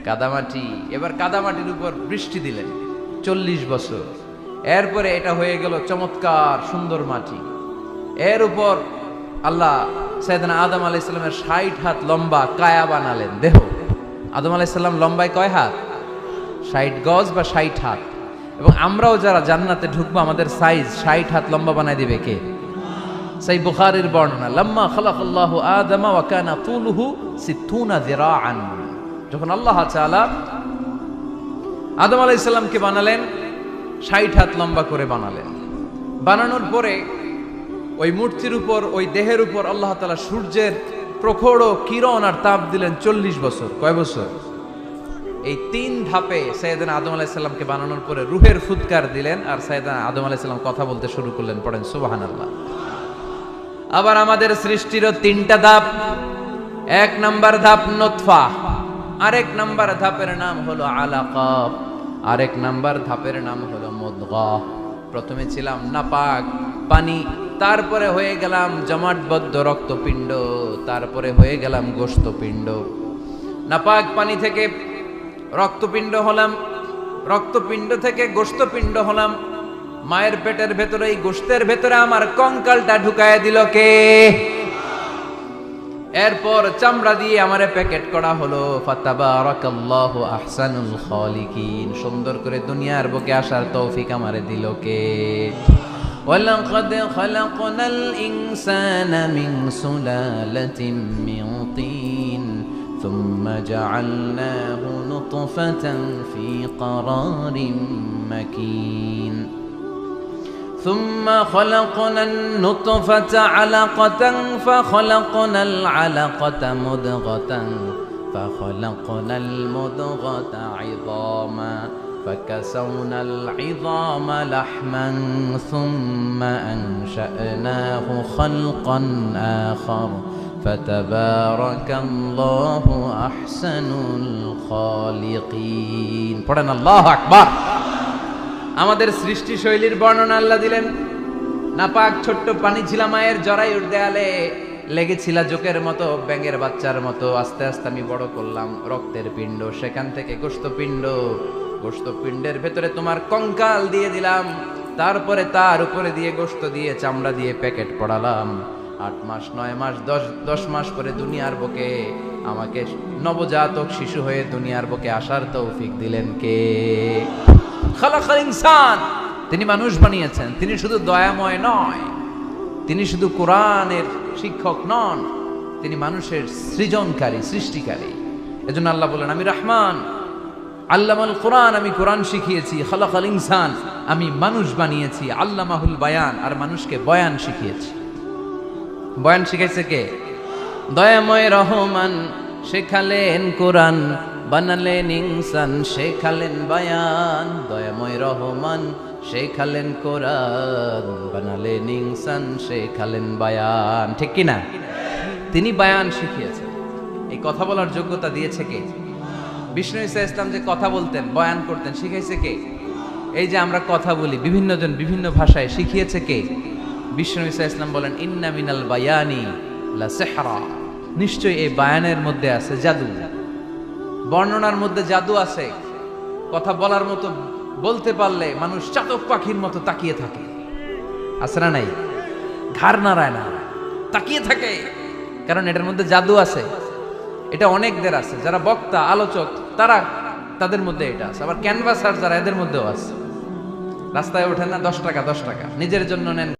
কাদামাটি। এবার কাদামাটির উপর বৃষ্টি দিলেন 40 বছর। এরপরে এটা হয়ে গেল চমৎকার সুন্দর মাটি। এর উপর আল্লাহ সাইয়েদনা আদম আলাইহিস সালামের 60 হাত লম্বা কায়া বানালেন, দেহ। আদম আলাইহিস সালাম লম্বায় কয় হাত? 60 গজ বা 60 হাত। এবং আমরাও যারা জান্নাতে ঢুকবো আমাদের সাইজ 60 হাত লম্বা বানায় দিবে কে? সেই বুখারীর বর্ণনা, লাম্মা খালাকাল্লাহু আদমা ওয়া কানা তুলুহু 60 যিরাআন। যখন আল্লাহ তাআলা আদম আলাইহিস সালামকে বানালেন 60 হাত লম্বা করে বানালেন। বানানোর পরে ওই মূর্তির উপর, ওই দেহের উপর আল্লাহ তাআলা সূর্যের প্রখর কিরণ আর তাপ দিলেন 40 বছর। কয় বছর? এই 3 ধাপে সাইয়েদনা আদম আলাইহিস সালামকে বানানোর পরে রূহের ফুৎকার দিলেন, আর সাইয়েদনা আদম আলাইহিস সালাম কথা বলতে শুরু করলেন। পড়েন সুবহানাল্লাহ। আবার আমাদের সৃষ্টিরও 3টা ধাপ। 1 নাম্বার ধাপ নুতফা, আরেক নাম্বার ধাপের নাম হলো আলাকা, আরেক নাম্বার ধাপের নাম হলো মুদগা। প্রথমে ছিলাম নাপাক পানি, তারপরে হয়ে গেলাম জমাটবদ্ধ রক্তপিণ্ড, তারপরে হয়ে গেলাম গোশতপিণ্ড। নাপাক পানি থেকে রক্তপিণ্ড হলাম, রক্তপিণ্ড থেকে গোশতপিণ্ড হলাম। মায়ের পেটের ভেতরে, এই গোশতের ভেতরে আমার কঙ্কালটা ঢুকায় দিল কে? এরপর চামড়া দিয়ে আমারে প্যাকেট করা হলো। ফাতাবারাকাল্লাহু আহসানুল খালিকিন। সুন্দর করে দুনিয়ার বুকে আসার তৌফিক আমারে দিল কে? ওয়ালাকাদ খালাকনাল ইনসানা মিন সুলালাতিন মিন তিন সুম্মা জাআলনাহু নুতফাতান ফি ক্বারারিন মাকিন ثم خلقنا النطفة علقة فخلقنا العلقة مضغة فخلقنا المضغة عظاما فكسونا العظام لحما ثم أنشأناه خلقا آخر فتبارك الله أحسن الخالقين. পড়েন আল্লাহু আকবার। আমাদের সৃষ্টি শৈলীর বর্ণনা আল্লাহ দিলেন। নাপাক ছোট্ট পানি ছিল মায়ের জরায়ুর দেয়ালে, লেগেছিল জোকের মতো, ব্যাঙের বাচ্চার মতো। আস্তে আস্তে আমি বড় করলাম রক্তের পিণ্ড, সেখান থেকে গোশতপিণ্ড, গোশতপিণ্ডের ভেতরে তোমার কঙ্কাল দিয়ে দিলাম, তারপরে তার উপরে দিয়ে গোশত দিয়ে চামড়া দিয়ে প্যাকেট পড়ালাম। 8 মাস 9 মাস 10 মাস পরে দুনিয়ার বুকে আমাকে নবজাতক শিশু হয়ে দুনিয়ার বুকে আসার তৌফিক দিলেন কে? খালাকাল ইনসান। তিনি মানুষ বানিয়েছেন। তিনি শুধু দয়াময় নয়, তিনি শুধু কোরআনের শিক্ষক নন, তিনি মানুষের সৃজনকারী, সৃষ্টিকারী। এজন্য আল্লাহ বলেন, আমি রহমান, আল্লামাল কোরআন, আমি কোরআন শিখিয়েছি। খালাকাল ইনসান, আমি মানুষ বানিয়েছি। আল্লামাহুল বায়ান, আর মানুষকে বয়ান শিখিয়েছি। বয়ান শিখাইছে কে? দয়াময় রহমান শেখালেন কোরআন, বানালেন ইনসান, শেখালেন বায়ান। দয়াময় রহমান শেখালেন কোরআন, বানালেন ইনসান, শেখালেন বায়ান। ঠিক কি না? তিনি বায়ান শিখিয়েছেন। এই কথা বলার যোগ্যতা দিয়েছে কে? বিষ্ণু ঈসা ইসলাম যে কথা বলতেন, বয়ান করতেন, শিখাইছে কে? এই যে আমরা কথা বলি বিভিন্ন জন বিভিন্ন ভাষায়, শিখিয়েছে কে? বিষ্ণু ঈসা ইসলাম বলেন, ইন্না মিনাল বায়ানি লা সিহরা। নিশ্চয়ই এই বায়ানের মধ্যে আছে জাদু, বর্ণনার মধ্যে জাদু আছে। কথা বলার মতো, বলতে পারলে মানুষ চাতক পাখির মতো তাকিয়ে থাকে। আছে না নাই? ঘাড় নাড়ায় না, তাকিয়ে থাকে, কারণ এটার মধ্যে জাদু আছে। এটা অনেকদের আছে, যারা বক্তা আলোচক তারা, তাদের মধ্যে এটা আছে। আবার ক্যানভাসার যারা, এদের মধ্যেও আছে। রাস্তায় ওঠেন না 10 টাকা 10 টাকা, নিজের জন্য নেন